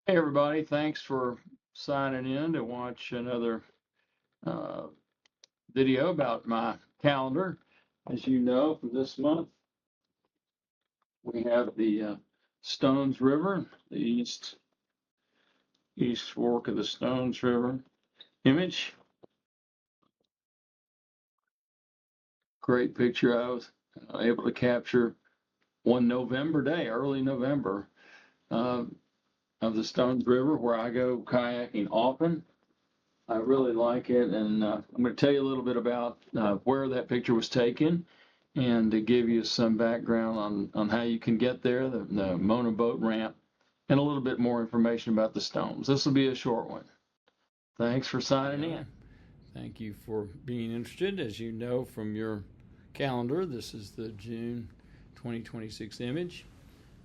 Hey everybody, thanks for signing in to watch another uh, video about my calendar. As you know, for this month, we have the Stones River, the east fork of the Stones River image. Great picture I was able to capture one November day, early November, uh, of the Stones River, where I go kayaking often. I really like it, and I'm going to tell you a little bit about where that picture was taken, and to give you some background on how you can get there, the Mona boat ramp, and a little bit more information about the stones. This will be a short one. Thanks for signing in. Thank you for being interested. As you know from your calendar, this is the June 2026 image.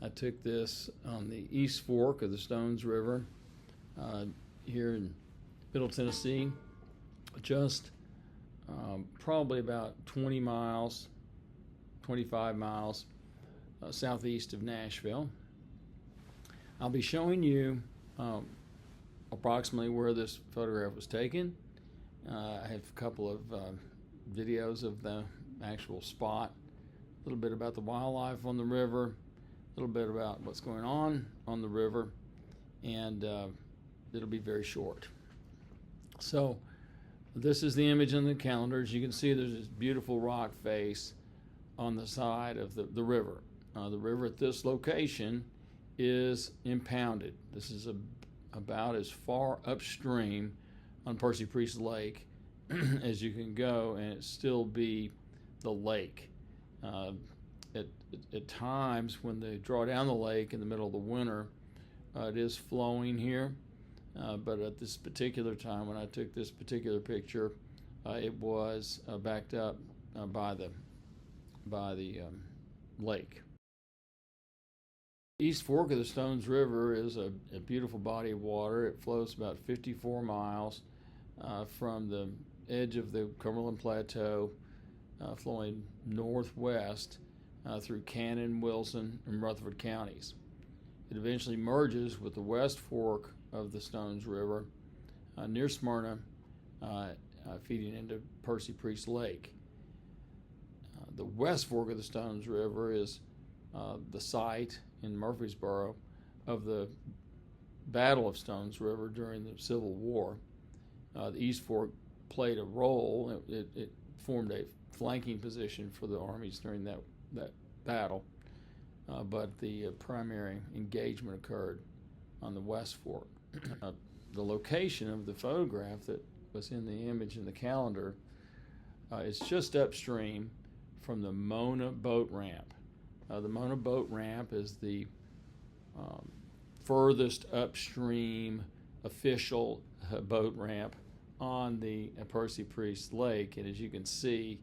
I took this on the East Fork of the Stones River here in Middle Tennessee, just probably about 20 miles, 25 miles southeast of Nashville. I'll be showing you approximately where this photograph was taken. I have a couple of videos of the actual spot, a little bit about the wildlife on the river, a little bit about what's going on the river, and it'll be very short. So this is the image on the calendar. As you can see, there's this beautiful rock face on the side of the river. The river at this location is impounded. This is about as far upstream on Percy Priest Lake as you can go, and it still be the lake. At times when they draw down the lake in the middle of the winter, it is flowing here, but at this particular time when I took this particular picture, it was backed up by the lake. East Fork of the Stones River is a beautiful body of water. It flows about 54 miles from the edge of the Cumberland Plateau, flowing northwest through Cannon, Wilson, and Rutherford counties. It eventually merges with the West Fork of the Stones River near Smyrna, feeding into Percy Priest Lake. The West Fork of the Stones River is the site in Murfreesboro of the Battle of Stones River during the Civil War. The East Fork played a role. It formed a flanking position for the armies during that battle, but the primary engagement occurred on the West Fork. The location of the photograph that was in the image in the calendar is just upstream from the Mona boat ramp. The Mona boat ramp is the furthest upstream official boat ramp on the Percy Priest Lake, and as you can see,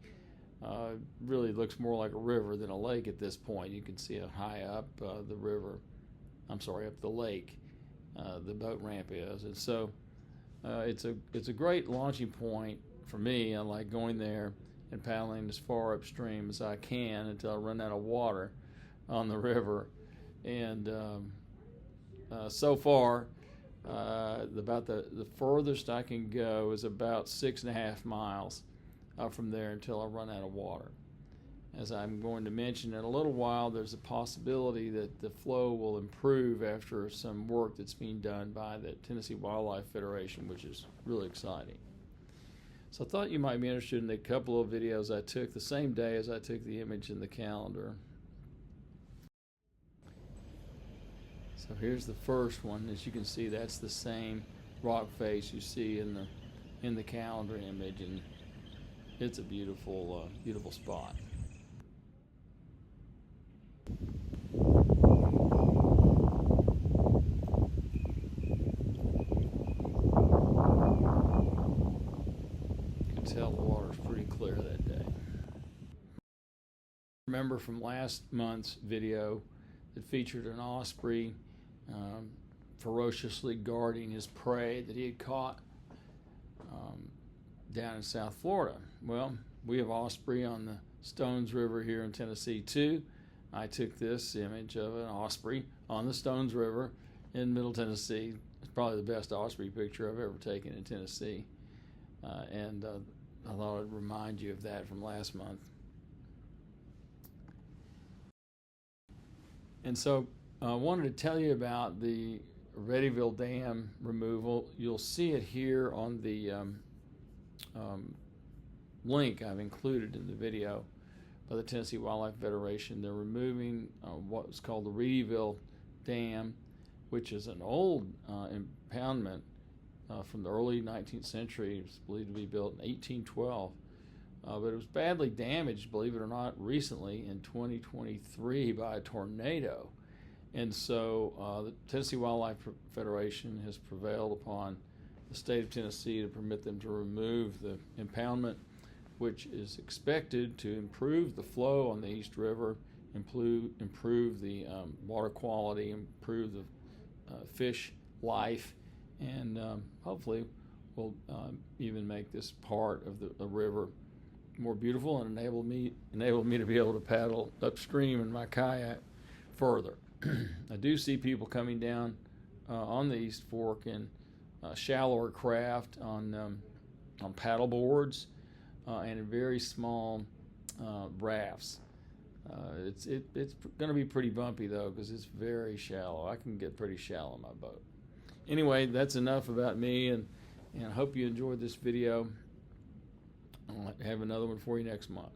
really looks more like a river than a lake at this point. You can see how high up up the lake, the boat ramp is, and so it's a great launching point for me. I like going there and paddling as far upstream as I can until I run out of water on the river. And so far, about the furthest I can go is about 6.5 miles from there until I run out of water. As I'm going to mention in a little while, there's a possibility that the flow will improve after some work that's being done by the Tennessee Wildlife Federation, which is really exciting. So I thought you might be interested in a couple of videos I took the same day as I took the image in the calendar. So here's the first one. As you can see, that's the same rock face you see in the calendar image, and it's a beautiful spot. You can tell the water's pretty clear that day. Remember from last month's video that featured an osprey ferociously guarding his prey that he had caught down in South Florida. Well, we have osprey on the Stones River here in Tennessee too. I took this image of an osprey on the Stones River in Middle Tennessee. It's probably the best osprey picture I've ever taken in Tennessee. And I thought I'd remind you of that from last month. And so I wanted to tell you about the Readyville Dam removal. You'll see it here on the link I've included in the video by the Tennessee Wildlife Federation. They're removing what's called the Readyville Dam, which is an old impoundment from the early 19th century. It was believed to be built in 1812. But it was badly damaged, believe it or not, recently in 2023 by a tornado. And so the Tennessee Wildlife Federation has prevailed upon the state of Tennessee to permit them to remove the impoundment, which is expected to improve the flow on the East River, improve the water quality, improve the fish life, and hopefully will even make this part of the river more beautiful and enable me to be able to paddle upstream in my kayak further. I do see people coming down on the East Fork in shallower craft on paddle boards and in very small rafts. It's going to be pretty bumpy though, because it's very shallow. I can get pretty shallow in my boat. Anyway, that's enough about me, and I hope you enjoyed this video. I'll have another one for you next month.